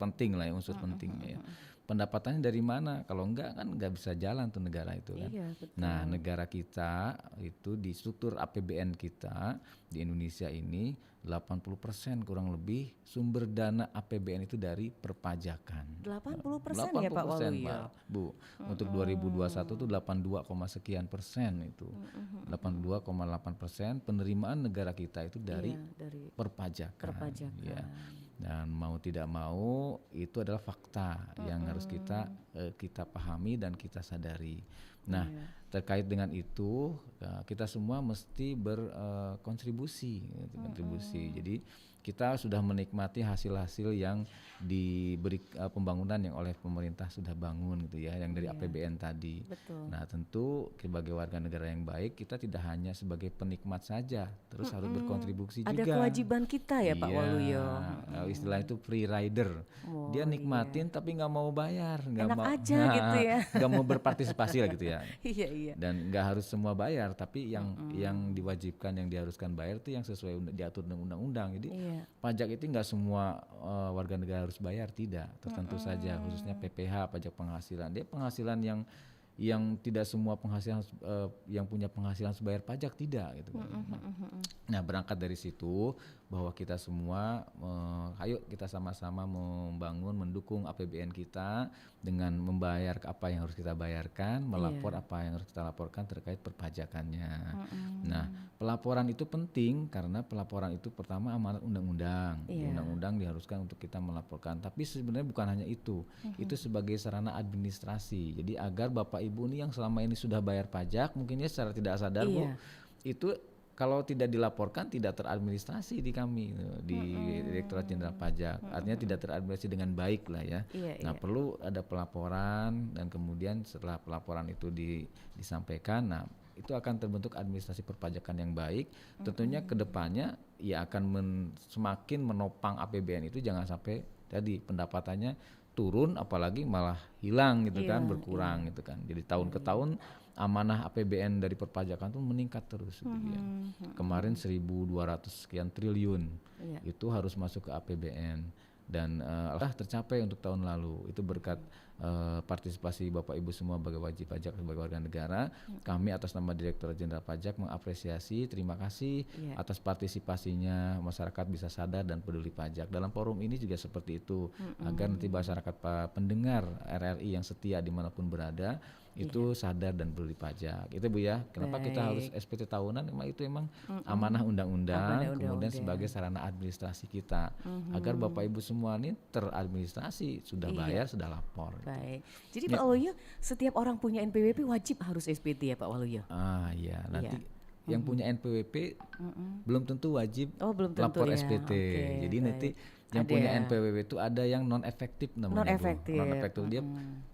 penting lah ya, unsur pentingnya ya. Pendapatannya dari mana? Kalau enggak kan nggak bisa jalan tuh negara itu kan. Iya, betul. Nah, negara kita itu di struktur APBN kita di Indonesia ini 80% kurang lebih sumber dana APBN itu dari perpajakan. 80% ya Pak 80% Waluyo. Pak, Bu. Untuk 2021 tuh 82, sekian persen itu. 82,8% penerimaan negara kita itu dari Iya, dari perpajakan. perpajakan. Ya. Dan mau tidak mau itu adalah fakta yang harus kita pahami dan kita sadari. Nah, terkait dengan itu kita semua mesti berkontribusi, kontribusi. Jadi kita sudah menikmati hasil-hasil yang diberi pembangunan yang oleh pemerintah sudah bangun gitu ya, yang dari APBN tadi. Betul. Nah, tentu sebagai warga negara yang baik kita tidak hanya sebagai penikmat saja, terus harus berkontribusi Ada juga. kewajiban kita ya Pak Iya, Waluyo. istilah itu free rider. Dia nikmatin tapi nggak mau bayar, nggak Enak mau aja gitu ya. nggak mau berpartisipasi lah gitu ya. Iya. Dan nggak harus semua bayar, tapi yang diwajibkan, yang diharuskan bayar itu yang sesuai diatur dengan undang-undang. Jadi pajak itu nggak semua warga negara harus bayar, tidak. Tertentu saja, khususnya PPH, pajak penghasilan. Dia penghasilan yang tidak semua penghasilan yang punya penghasilan harus bayar pajak, tidak gitu kan. Nah, berangkat dari situ bahwa kita semua ayo kita sama-sama membangun, mendukung APBN kita dengan membayar apa yang harus kita bayarkan, melapor apa yang harus kita laporkan terkait perpajakannya. Nah, pelaporan itu penting karena pelaporan itu pertama amanat undang-undang. Undang-undang diharuskan untuk kita melaporkan, tapi sebenarnya bukan hanya itu. Itu sebagai sarana administrasi. Jadi agar Bapak Ibu nih yang selama ini sudah bayar pajak, mungkin ya secara tidak sadar Bu, itu kalau tidak dilaporkan tidak teradministrasi di kami di Direktorat Jenderal Pajak. Artinya tidak teradministrasi dengan baik lah ya. Nah, perlu ada pelaporan dan kemudian setelah pelaporan itu disampaikan, nah itu akan terbentuk administrasi perpajakan yang baik. Tentunya kedepannya ya akan semakin menopang APBN itu, jangan sampai tadi pendapatannya turun apalagi malah hilang gitu kan, berkurang gitu kan. Jadi tahun ke tahun amanah APBN dari perpajakan tuh meningkat terus gitu ya. Kemarin 1.200 sekian triliun itu harus masuk ke APBN dan tercapai untuk tahun lalu. Itu berkat partisipasi Bapak Ibu semua sebagai wajib pajak, sebagai warga negara. Kami atas nama Direktorat Jenderal Pajak mengapresiasi, terima kasih atas partisipasinya, masyarakat bisa sadar dan peduli pajak. Dalam forum ini juga seperti itu, agar nanti masyarakat pendengar RRI yang setia dimanapun berada itu sadar dan peduli pajak. Itu Bu ya, kenapa kita harus SPT tahunan, itu emang amanah undang-undang, kemudian sebagai sarana administrasi kita, agar Bapak Ibu semua ini teradministrasi, sudah bayar, sudah lapor. Baik. Jadi Pak Waluyo, setiap orang punya NPWP wajib harus SPT ya Pak Waluyo? Iya, nanti yang punya NPWP belum tentu wajib lapor SPT. Jadi nanti yang punya NPWP itu ada yang non efektif namanya. Non efektif dia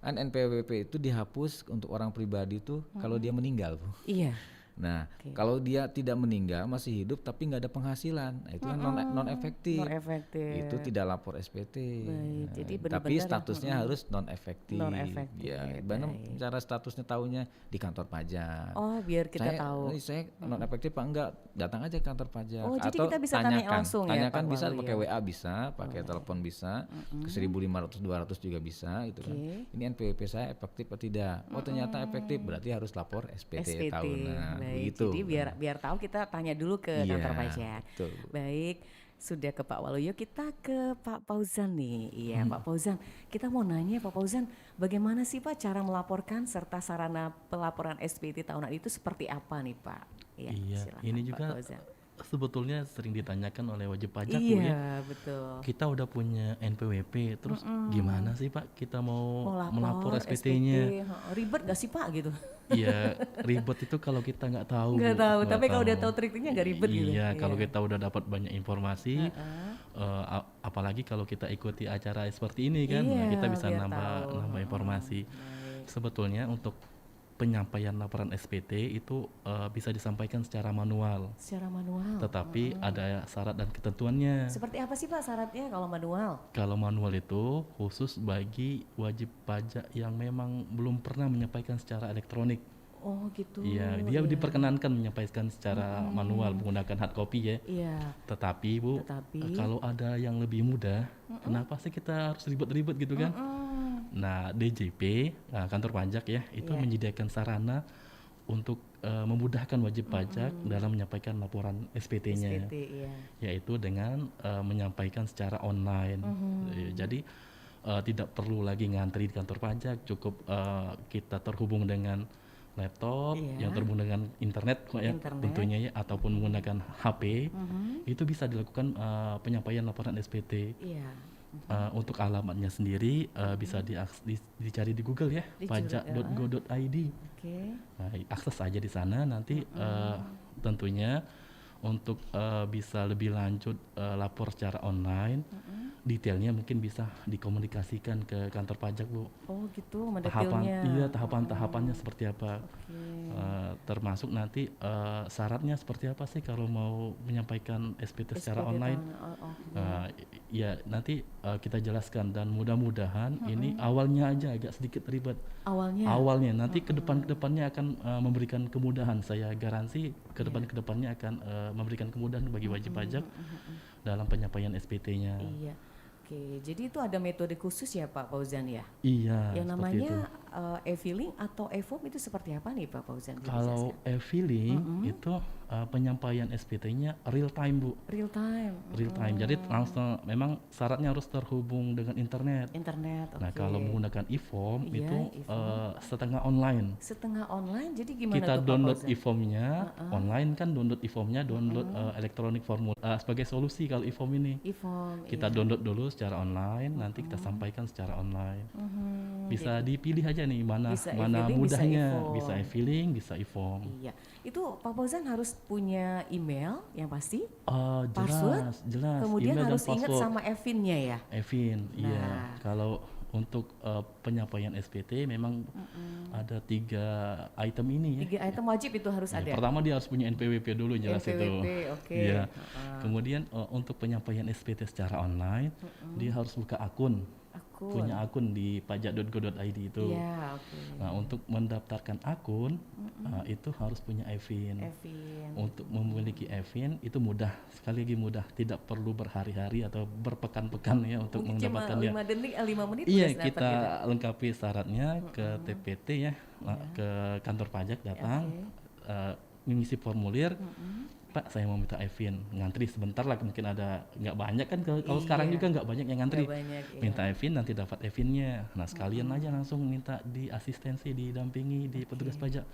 kan NPWP itu dihapus untuk orang pribadi itu kalau dia meninggal Bu. Iya. Nah, kalau dia tidak meninggal masih hidup tapi nggak ada penghasilan, nah, itu kan non efektif. Itu tidak lapor SPT. Baik, jadi tapi statusnya harus non efektif. Ya, cara statusnya tahunya di kantor pajak. Oh, biar kita tahu. Saya non efektif apa enggak? Datang aja ke kantor pajak. Oh, jadi atau kita bisa tanya langsung ya, tanyakan Pak bisa Waluyo. pakai WA bisa, pakai telepon bisa, ke 1.500 200 juga bisa gitu kan. Ini NPWP saya efektif atau tidak? Oh, ternyata efektif, berarti harus lapor SPT tahunan. Baik, Begitu. jadi biar tahu kita tanya dulu ke kantor pajak. Betul. Baik, sudah ke Pak Waluyo, kita ke Pak Fauzan nih. Iya, Pak Fauzan, kita mau nanya Pak Fauzan, bagaimana sih Pak cara melaporkan serta sarana pelaporan SPT tahunan itu seperti apa nih Pak? Iya, silakan, ini Pak juga Fauzan. sebetulnya sering ditanyakan oleh wajib pajak Bu ya. Iya, betul. Kita udah punya NPWP, terus gimana sih Pak kita mau melapor SPT. SPT-nya? Ribet gak sih Pak gitu? Iya, ribet itu kalau kita nggak tahu. Nggak tahu, tapi kalau udah tahu triknya nggak ribet gitu. Iya, kalau kita udah dapat banyak informasi, apalagi kalau kita ikuti acara seperti ini kan, nah kita bisa nambah informasi. Sebetulnya untuk penyampaian laporan SPT itu bisa disampaikan secara manual. Secara manual. Tetapi ada syarat dan ketentuannya. Seperti apa sih Pak syaratnya kalau manual? Kalau manual itu khusus bagi wajib pajak yang memang belum pernah menyampaikan secara elektronik. Oh gitu. Iya, dia Iya. diperkenankan menyampaikan secara manual menggunakan hard copy ya. Iya. Tetapi Bu, Tetapi kalau ada yang lebih mudah, kenapa sih kita harus ribet-ribet gitu kan? Nah, DJP, kantor pajak ya, itu Iya. menyediakan sarana untuk memudahkan wajib pajak dalam menyampaikan laporan SPT-nya, SPT, iya. yaitu dengan menyampaikan secara online. Jadi tidak perlu lagi ngantri di kantor pajak, cukup kita terhubung dengan laptop Iya. yang terhubung dengan internet kok ya Internet. tentunya ya, ataupun menggunakan HP, itu bisa dilakukan penyampaian laporan SPT. Iya. Untuk alamatnya sendiri bisa dicari di Google ya, pajak.go.id. Oke. Nah, akses aja di sana nanti tentunya untuk bisa lebih lanjut lapor secara online, detailnya mungkin bisa dikomunikasikan ke kantor pajak Bu. Oh gitu, mendetailnya. Tahapan-tahapannya seperti apa. Oke. Termasuk nanti syaratnya seperti apa sih kalau mau menyampaikan SPT secara SPT online. Ya nanti kita jelaskan, dan mudah-mudahan ini awalnya aja agak sedikit ribet. Awalnya nanti kedepannya akan memberikan kemudahan. Saya garansi kedepannya akan memberikan kemudahan bagi wajib pajak dalam penyampaian SPT-nya. Iya. Oke, jadi itu ada metode khusus ya Pak Fauzan ya? Iya. Yang seperti namanya itu. e-filing atau e-form itu seperti apa nih Pak Fauzan? Kalau e-filing itu penyampaian SPT-nya real time Bu. Real time. Real time. Jadi langsung, memang syaratnya harus terhubung dengan internet. Internet. Nah, oke. kalau menggunakan e-form Iya, itu e-form. setengah online. Setengah online, jadi gimana Kita tuh Pak download Fauzan? e-formnya online kan, download e-formnya, download elektronik formulir sebagai solusi kalau e-form ini. E-form. Kita download dulu secara online, nanti kita sampaikan secara online. Bisa dipilih aja nih mana Bisa mana e-filing, bisa mudahnya, e-form. bisa e-filing, bisa e-form. Iya. Itu Pak Fauzan harus punya email yang pasti, Jelas, jelas. kemudian Email dan harus ingat password. sama Evin-nya ya. Evin, iya. Nah. Kalau untuk penyampaian SPT memang ada 3 item ini ya. 3 item wajib itu harus Ya, ada. pertama dia harus punya NPWP dulu, jelas itu. NPWP, oke. Iya. Kemudian untuk penyampaian SPT secara online, dia harus buka akun. Punya akun di pajak.go.id itu. Iya, oke. Nah, untuk mendaftarkan akun itu harus punya Evin. Evin. Untuk memiliki Evin itu mudah, sekali lagi mudah, tidak perlu berhari-hari atau berpekan-pekan ya untuk Mungkin cuma mendapatkannya. 5 menit Iya, udah kita dapat gitu. lengkapi syaratnya ke TPT ya, ke kantor pajak datang, mengisi formulir. Pak, saya mau minta Evin, ngantri sebentar lah, mungkin ada, nggak banyak kan, kalau sekarang juga nggak banyak yang ngantri. Nggak banyak, iya. Minta Evin, nanti dapat Evinnya. Nah, sekalian aja langsung minta di asistensi, didampingi di petugas pajak.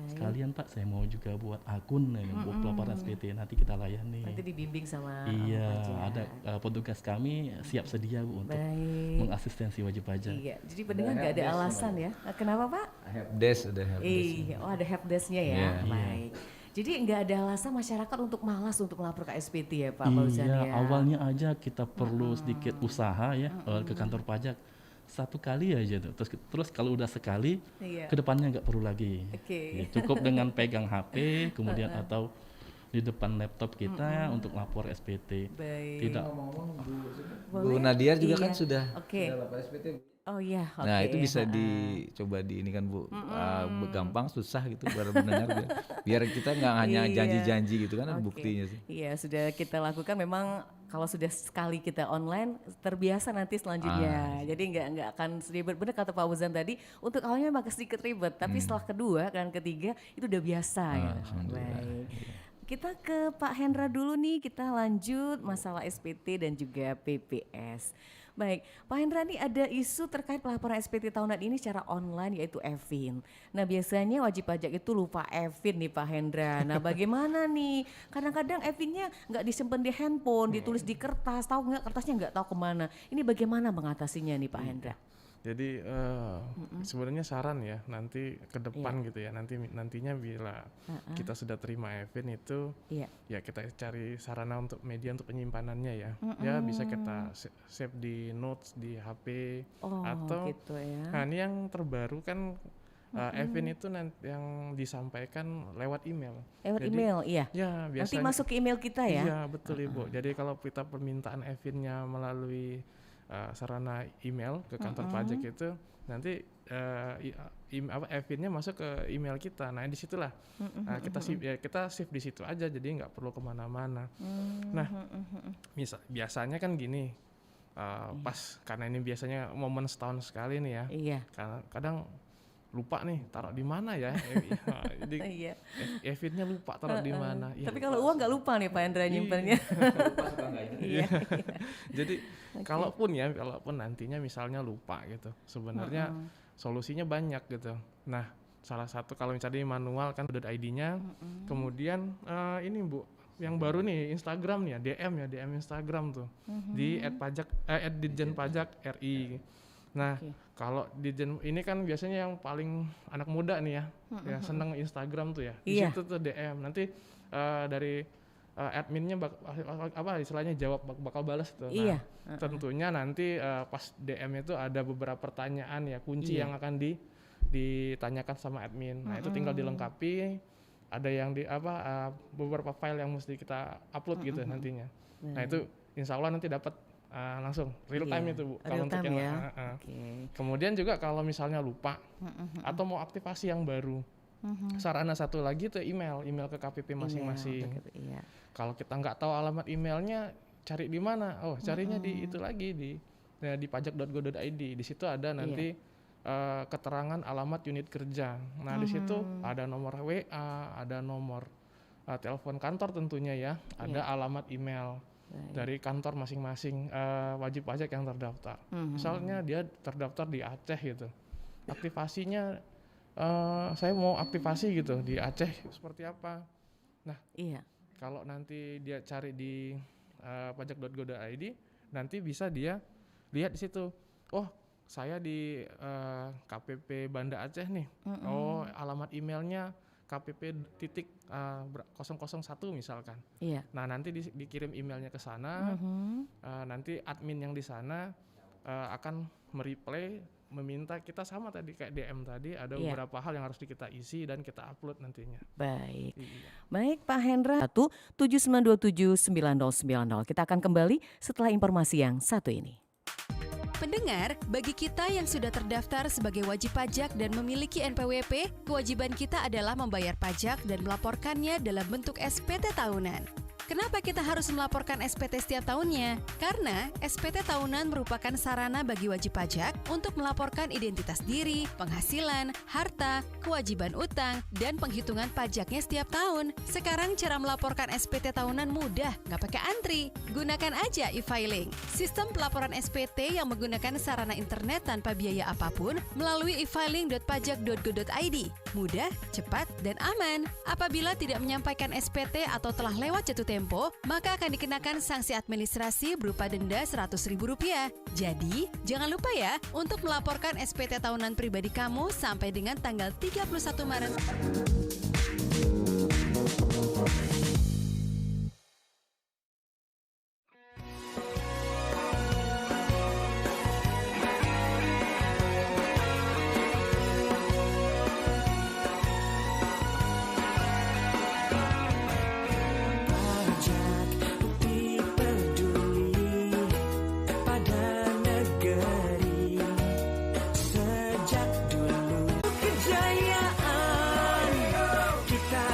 Sekalian Pak, saya mau juga buat akun buat pelaporan SPT, nanti kita layani. Nanti dibimbing sama Iya, pajak. ada petugas kami siap sedia Bu untuk Baik. mengasistensi wajib pajak. Iya, jadi pendengar nggak ada alasan ya. Nah, kenapa Pak? Helpdesk, ada helpdesk. Oh ada helpdesk-nya ya. Iya. Baik. Jadi nggak ada alasan masyarakat untuk malas untuk melapor ke SPT ya Pak Iya, Fauzan ya. awalnya aja kita perlu sedikit usaha ya ke kantor pajak. Satu kali aja tuh. Terus kalau udah sekali, Iya. kedepannya nggak perlu lagi. Oke. Ya, cukup dengan pegang HP, kemudian atau di depan laptop kita untuk lapor SPT. Baik. Tidak. Bu Nadia juga kan Iya. sudah Oke. lapor SPT. Oh iya, oke. Nah itu bisa dicoba di ini kan Bu, gampang susah gitu biar mendengar biar kita nggak hanya Iya. janji-janji gitu kan, Oke. buktinya sih. Iya, sudah kita lakukan, memang kalau sudah sekali kita online terbiasa nanti selanjutnya. Jadi nggak akan ribet. Benar kata Pak Fauzan tadi, untuk awalnya memang sedikit ribet, tapi setelah kedua kan ketiga itu udah biasa ya. Alhamdulillah. Baik. Kita ke Pak Hendra dulu nih, kita lanjut masalah SPT dan juga PPS. Baik, Pak Hendra, nih ada isu terkait pelaporan SPT tahunan ini secara online yaitu Evin. Nah biasanya wajib pajak itu lupa Evin nih Pak Hendra. Nah bagaimana nih? Kadang-kadang Evinnya nggak disimpan di handphone, ditulis di kertas, tahu nggak kertasnya nggak tahu kemana. Ini bagaimana mengatasinya nih Pak Hendra? Jadi sebenarnya saran ya nanti ke depan gitu ya, nantinya bila kita sudah terima Evin itu ya kita cari sarana untuk media untuk penyimpanannya ya. Ya bisa kita save di notes di HP atau gitu ya. nah ini yang terbaru kan Evin itu nanti yang disampaikan lewat email. Lewat Jadi, email, iya. Ya Nanti biasanya. masuk ke email kita ya. Iya betul Ibu. Jadi kalau kita permintaan Evinnya melalui sarana email ke kantor pajak itu, nanti EFIN-nya masuk ke email kita. Nah disitulah kita save di situ aja, jadi nggak perlu kemana-mana. Nah biasanya kan gini, pas karena ini biasanya momen setahun sekali nih ya. Iya. Kadang lupa nih taruh di mana ya. Jadi EFIN-nya lupa taruh di mana. Tapi kalau uang nggak lupa nih Pak Hendra nyimpennya. Iya. Jadi kalaupun nantinya misalnya lupa gitu, sebenarnya solusinya banyak gitu. Nah salah satu kalau misalnya manual kan udah ID-nya, kemudian ini Bu, yang baru nih Instagram nih ya, DM Instagram tuh di @ditjenpajak.ri. Nah kalau Ditjen ini kan biasanya yang paling anak muda nih ya seneng Instagram tuh ya. Di situ tuh DM, nanti dari adminnya istilahnya bakal balas tuh. Nah tentunya nanti pas DM itu ada beberapa pertanyaan ya, kunci yang akan ditanyakan sama admin. Nah itu tinggal dilengkapi, ada yang beberapa file yang mesti kita upload gitu nantinya. Nah itu insya Allah nanti dapat langsung real time itu Bu, kalau untuk yang Kemudian juga kalau misalnya lupa atau mau aktivasi yang baru, sarana satu lagi tuh email ke KPP masing-masing. Kalau kita nggak tahu alamat emailnya, cari di mana? Oh carinya di itu lagi di pajak.go.id. Di situ ada nanti keterangan alamat unit kerja. Nah di situ ada nomor WA, ada nomor telepon kantor tentunya ya, ada alamat email dari kantor masing-masing wajib pajak yang terdaftar. Misalnya dia terdaftar di Aceh gitu, aktivasinya saya mau aktivasi gitu di Aceh seperti apa. Nah kalau nanti dia cari di pajak.go.id, nanti bisa dia lihat di situ, oh saya di KPP Banda Aceh nih, oh alamat emailnya KPP.001 misalkan. Nah nanti dikirim emailnya ke sana, nanti admin yang di sana akan mereply, meminta kita sama tadi kayak DM tadi, ada beberapa hal yang harus kita isi dan kita upload nantinya. Baik, baik Pak Hendra. 179279090. Kita akan kembali setelah informasi yang satu ini. Pendengar, bagi kita yang sudah terdaftar sebagai wajib pajak dan memiliki NPWP, kewajiban kita adalah membayar pajak dan melaporkannya dalam bentuk SPT tahunan. Kenapa kita harus melaporkan SPT setiap tahunnya? Karena SPT tahunan merupakan sarana bagi wajib pajak untuk melaporkan identitas diri, penghasilan, harta, kewajiban utang, dan penghitungan pajaknya setiap tahun. Sekarang cara melaporkan SPT tahunan mudah, nggak pakai antri. Gunakan aja e-filing, sistem pelaporan SPT yang menggunakan sarana internet tanpa biaya apapun melalui e-filing.pajak.go.id. Mudah, cepat, dan aman. Apabila tidak menyampaikan SPT atau telah lewat jatuh tempo, maka akan dikenakan sanksi administrasi berupa denda Rp100.000. Jadi, jangan lupa ya untuk melaporkan SPT tahunan pribadi kamu sampai dengan tanggal 31 Maret. Sejak dulu kejayaan kita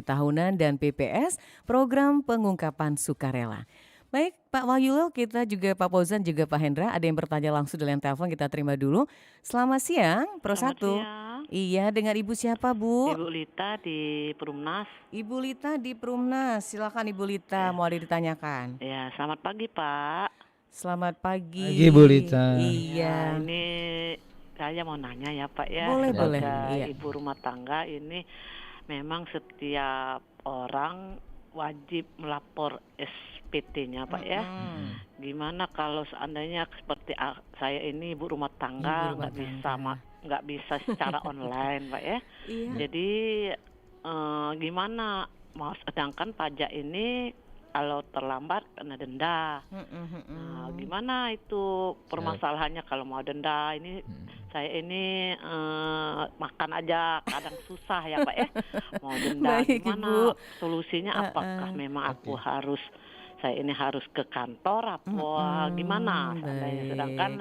tahunan dan PPS, Program Pengungkapan Sukarela. Baik Pak Waluyo, kita juga Pak Fauzan juga Pak Hendra ada yang bertanya langsung dalam telepon, kita terima dulu. Selamat siang, Pro Selamat 1. siang. Iya, dengan Ibu siapa Bu? Ibu Lita di Perumnas. Ibu Lita di Perumnas, silakan Ibu Lita, mau ada ditanyakan. Ya, selamat pagi Pak. Selamat pagi. Pagi, Bu Lita. Iya. Ya, ini saya mau nanya ya Pak ya. Boleh, boleh. Sebagai Iya. ibu rumah tangga ini memang setiap orang wajib melapor SPT-nya Pak ya. Gimana kalau seandainya seperti saya ini ibu rumah tangga Ibu rumah nggak bisa secara online Pak ya. Iya. Jadi gimana? Sedangkan pajak ini kalau terlambat kena denda. Nah, gimana itu permasalahannya kalau mau denda ini? Saya ini makan aja kadang susah ya Pak ya. Mau denda Baik, gimana? Ibu. Solusinya apakah memang aku saya ini harus ke kantor apa gimana? Seandainya baik. sedangkan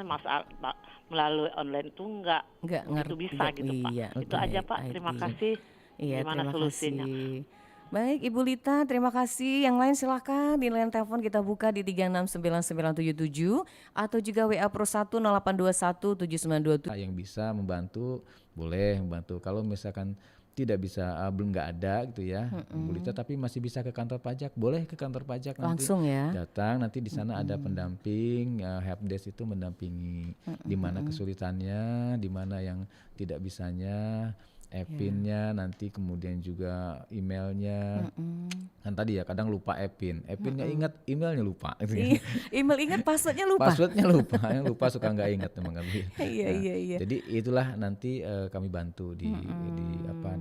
melalui online itu nggak Ngerti. itu bisa gitu Pak. Iya, Itu aja Pak. Terima kasih. Iya, Gimana terima solusinya? kasih. Baik, Ibu Lita, terima kasih. Yang lain silakan di line telepon kita buka di 369977 atau juga WA Pro 1 0821 7927. Yang bisa membantu boleh membantu. Kalau misalkan tidak bisa belum nggak ada gitu ya Bu Lita, tapi masih bisa ke kantor pajak, boleh ke kantor pajak nanti Langsung ya. datang, nanti di sana ada pendamping, helpdesk itu mendampingi di mana kesulitannya, di mana yang tidak bisanya, PIN-nya, nanti kemudian juga emailnya. Kan tadi ya kadang lupa PIN-nya ingat, emailnya lupa gitu ya. Iya, email ingat, passwordnya lupa. Passwordnya lupa, yang lupa suka nggak ingat memang kami. Iya. Jadi itulah nanti kami bantu di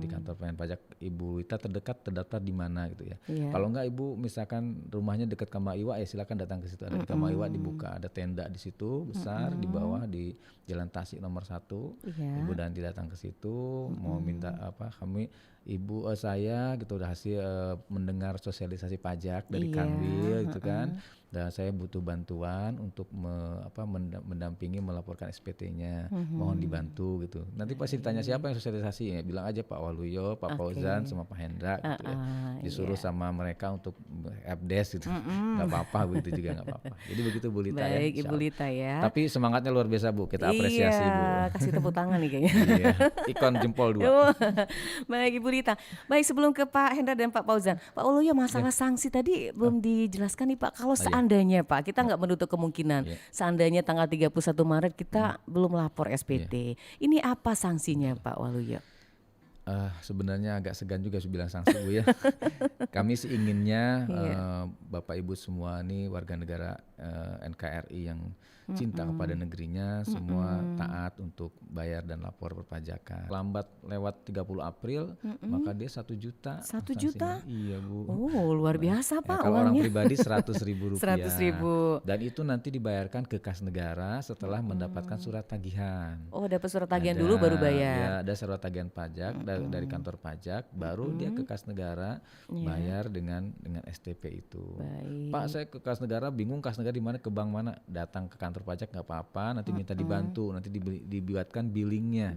kantor pelayanan pajak. Ibu Lita terdaftar di mana gitu ya. Iya. Kalau nggak Ibu misalkan rumahnya dekat Kamaiwa ya silakan datang ke situ. Ada di Kamaiwa dibuka ada tenda di situ besar di bawah di Jalan Tasik nomor 1. Iya. Ibu nanti datang ke situ mau minta apa, kami saya gitu udah hasil mendengar sosialisasi pajak dari Kanwil gitu kan, dan saya butuh bantuan untuk mendampingi melaporkan SPT-nya, mohon dibantu gitu. Nanti pasti ditanya siapa yang sosialisasi, ya bilang aja Pak Waluyo, Pak Fauzan sama Pak Hendra gitu ya. Disuruh sama mereka untuk helpdesk gitu. Nggak apa-apa begitu juga nggak apa-apa. Jadi begitu Bu Lita. Baik, ya. Ibu Lita ya. Tapi semangatnya luar biasa Bu, kita apresiasi Bu. Iya, kasih tepuk tangan nih kayaknya. Iya, ikon jempol 2. Baik Ibu Lita. Baik, sebelum ke Pak Hendra dan Pak Fauzan, Pak Waluyo, masalah sanksi tadi belum dijelaskan nih Pak. Kalau seandainya Pak, kita nggak menutup kemungkinan seandainya tanggal 31 Maret kita belum lapor SPT. Ini apa sanksinya Pak Waluyo? Sebenarnya agak segan juga bilang sanksi Bu ya. Kami sih inginnya Bapak Ibu semua nih warga negara NKRI yang cinta kepada negerinya semua taat untuk bayar dan lapor perpajakan. Lambat lewat 30 April maka dia 1 juta. 1 juta? Iya Bu. Oh, luar biasa Pak Kalau orang uangnya. pribadi 100.000 rupiah. 100.000. Dan itu nanti dibayarkan ke kas negara setelah mendapatkan surat tagihan. Oh, dapat surat tagihan dulu baru bayar. Ya, ada surat tagihan pajak dari kantor pajak, baru dia ke kas negara bayar dengan STP itu. Baik. Pak, saya ke kas negara bingung kas negara di mana, ke bank mana? Datang ke kantor pajak nggak apa-apa, nanti minta dibantu, nanti dibuatkan billingnya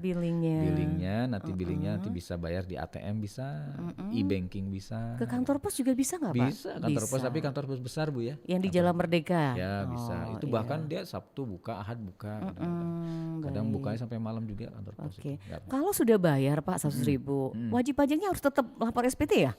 nanti bisa bayar di ATM bisa, e-banking bisa. Ke kantor pos juga bisa nggak Pak? Bisa, kantor pos, tapi kantor pos besar Bu ya. Yang di Jalan Merdeka? Ya bisa, itu bahkan dia Sabtu buka, Ahad buka, kadang bukanya sampai malam juga kantor pos. Oke. Itu. Kalau sudah bayar Pak 100.000, wajib pajaknya harus tetap lapor SPT ya?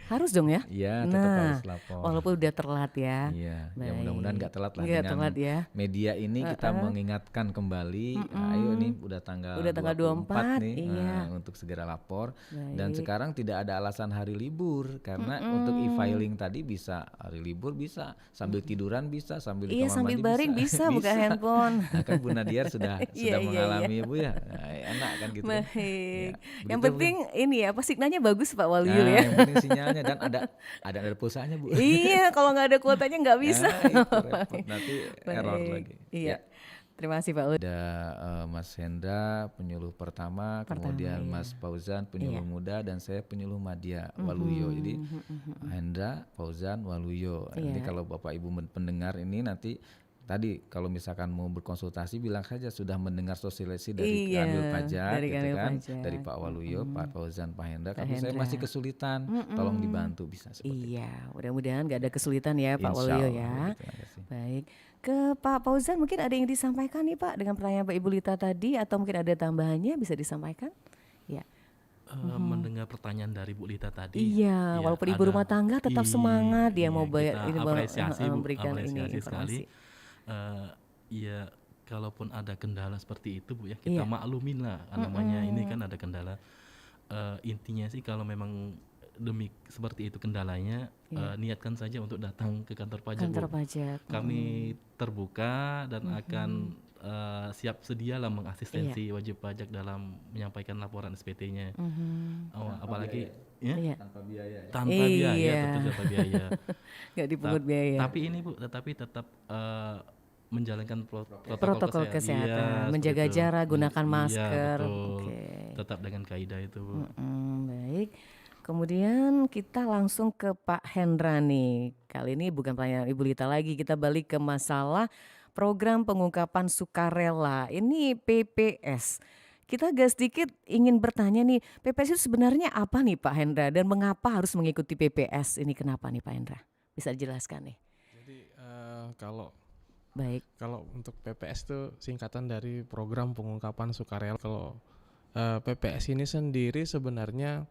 Harus dong ya? Iya, tetap harus lapor. Walaupun udah telat ya. Iya, ya mudah-mudahan nggak telat lah Nggak dengan telat ya. media ini kita mengingatkan kembali. Ayo nih udah tanggal 24 nih iya. untuk segera lapor. Baik. Dan sekarang tidak ada alasan hari libur karena untuk e-filing tadi bisa hari libur, bisa sambil tiduran, bisa sambil di kamar sambil mandi baring bisa buka handphone. Nah, kan Bu Nadiar sudah Iya, mengalami Bu ya. Nah, enak kan gitu. Baik. Ya, Yang begitu, penting ini ya, apa signalnya bagus Pak Waluyo nah, ya. yang penting sinyalnya dan ada pulsanya Bu. Iya, kalau nggak ada kuotanya nggak bisa. Nah, itu repot, nanti error lagi. Iya. Ya. Terima kasih Pak Waluyo. Ada Mas Hendra penyuluh pertama, kemudian Mas Fauzan penyuluh muda, dan saya penyuluh Madya Waluyo. Jadi Hendra, Fauzan, Waluyo. Nanti kalau Bapak Ibu pendengar ini nanti tadi kalau misalkan mau berkonsultasi bilang saja sudah mendengar sosialisasi dari Kanwil Pajak dari gitu Kanwil kan, Pajak. dari Pak Waluyo, Pak Fauzan, Pak Hendra. Kalau saya Hendra. masih kesulitan, tolong dibantu bisa seperti itu. Iya, mudah-mudahan nggak ada kesulitan ya Pak Insya Waluyo Allah, ya. begitu, terima kasih. Baik, ke Pak Fauzan mungkin ada yang disampaikan nih Pak dengan pertanyaan Pak Ibu Lita tadi, atau mungkin ada tambahannya bisa disampaikan? Ya. Mendengar pertanyaan dari Bu Lita tadi, Iya, ya, walaupun ibu rumah tangga tetap semangat dia mau bayar kita ini apresiasi Bu, memberikan ini apresiasi sekali. informasi. Ya, kalaupun ada kendala seperti itu Bu ya, kita maklumin lah. Namanya ini kan ada kendala. Intinya sih kalau memang demi seperti itu kendalanya, niatkan saja untuk datang ke kantor pajak. Kantor Bu. pajak. Kami terbuka dan akan siap sedia lah mengasistensi wajib pajak dalam menyampaikan laporan SPT-nya. Apalagi ya? Tanpa biaya ya. Tanpa biaya, tentu tanpa biaya. Nggak dipungut biaya. Tapi ini Bu, tetapi tetap menjalankan Protokol kesehatan, Iya, menjaga seperti itu. jarak, gunakan Iya, masker. betul. Oke. Tetap dengan kaidah itu Bu. Baik. Kemudian kita langsung ke Pak Hendra nih. Kali ini bukan pertanyaan Ibu Lita lagi, kita balik ke masalah program pengungkapan sukarela. Ini PPS. Kita agak sedikit ingin bertanya nih, PPS itu sebenarnya apa nih Pak Hendra, dan mengapa harus mengikuti PPS? Ini kenapa nih Pak Hendra? Bisa dijelaskan nih. Jadi kalau Baik. untuk PPS itu singkatan dari program pengungkapan sukarela. Kalau PPS ini sendiri sebenarnya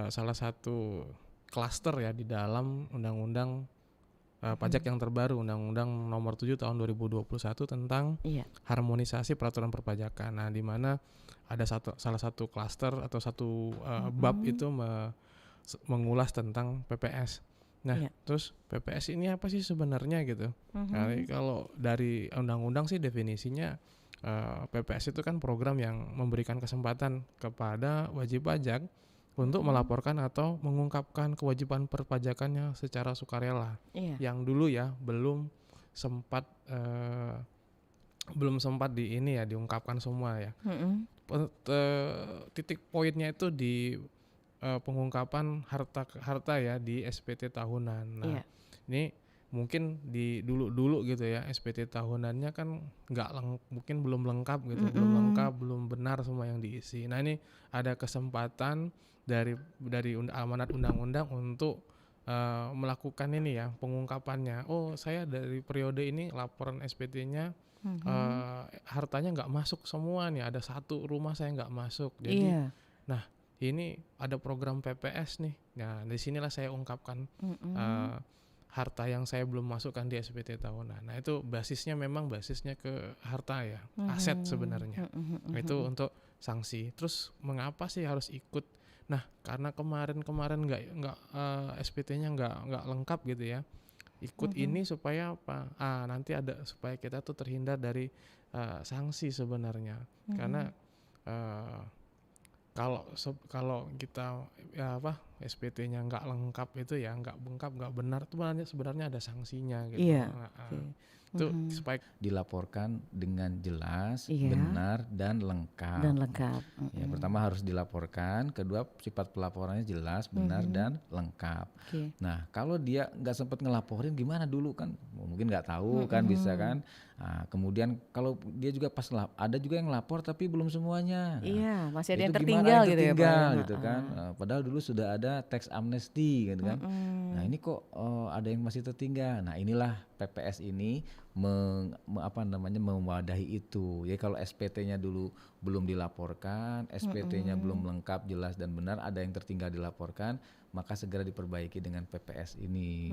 salah satu klaster ya di dalam undang-undang pajak yang terbaru, Undang-Undang Nomor 7 Tahun 2021 tentang harmonisasi peraturan perpajakan. Nah, di mana ada salah satu klaster atau satu bab itu mengulas tentang PPS. Nah, terus PPS ini apa sih sebenarnya gitu? Nah, kalau dari undang-undang sih definisinya PPS itu kan program yang memberikan kesempatan kepada wajib pajak untuk melaporkan atau mengungkapkan kewajiban perpajakannya secara sukarela. Yang dulu ya belum sempat diungkapkan semua ya. Titik poinnya itu di pengungkapan harta ya di SPT tahunan. Nah, ini mungkin di dulu gitu ya, SPT tahunannya kan mungkin belum lengkap gitu, belum benar semua yang diisi. Nah, ini ada kesempatan dari amanat undang-undang untuk melakukan ini ya, pengungkapannya. Oh, saya dari periode ini laporan SPT-nya hartanya nggak masuk semua nih, ada satu rumah saya nggak masuk. Jadi nah, ini ada program PPS nih. Nah, di sinilah saya ungkapkan harta yang saya belum masukkan di SPT tahunan. Nah, itu basisnya ke harta ya, aset sebenarnya. Itu untuk sanksi. Terus mengapa sih harus ikut? Nah, karena kemarin nggak SPT-nya nggak lengkap gitu ya. Ikut ini supaya apa? Nanti ada supaya kita tuh terhindar dari sanksi sebenarnya. Karena kalau kita SPT-nya nggak lengkap itu ya, nggak benar itu sebenarnya ada sanksinya gitu. Itu supaya dilaporkan dengan jelas, benar dan lengkap. Ya, pertama harus dilaporkan, kedua sifat pelaporannya jelas, benar dan lengkap. Nah, kalau dia nggak sempat ngelaporin gimana dulu kan, mungkin nggak tahu kan, bisa kan. Nah, kemudian kalau dia juga ada juga yang lapor tapi belum semuanya. Masih ada yang tertinggal gitu ya Pak. Gitu kan. Padahal dulu sudah ada tax amnesty gitu kan. Nah, ini kok ada yang masih tertinggal. Nah, inilah PPS ini mewadahi itu. Ya, kalau SPT-nya dulu belum dilaporkan, SPT-nya belum lengkap, jelas dan benar, ada yang tertinggal dilaporkan, maka segera diperbaiki dengan PPS ini.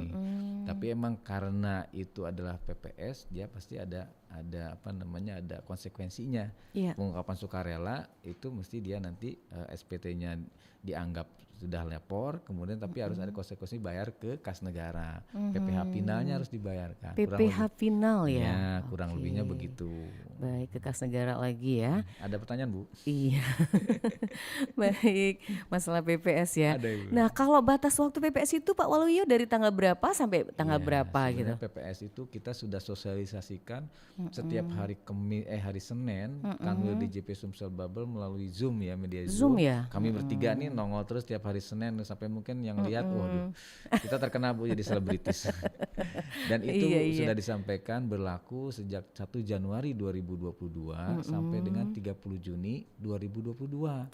Tapi emang karena itu adalah PPS, dia pasti ada konsekuensinya. Pengungkapan sukarela itu mesti dia nanti SPT-nya dianggap sudah lapor, kemudian tapi harus ada konsekuensi bayar ke kas negara. PPh finalnya harus dibayarkan. PPh final ya. Kurang lebihnya begitu. Baik, ke kas negara lagi ya. Ada pertanyaan, Bu? Iya. Baik, masalah PPS ya. Ada, Ibu. Nah, kalau batas waktu PPS itu Pak Waluyo dari tanggal berapa sampai tanggal berapa gitu? PPS itu kita sudah sosialisasikan setiap hari Senin, Kanwil DJP Sumsel Babel melalui Zoom ya, media Zoom ya. Kami bertiga nih nongol terus tiap hari hari Senin sampai mungkin yang lihat, waduh, kita terkena Bu jadi selebritis. Dan itu sudah disampaikan berlaku sejak 1 Januari 2022 sampai dengan 30 Juni 2022.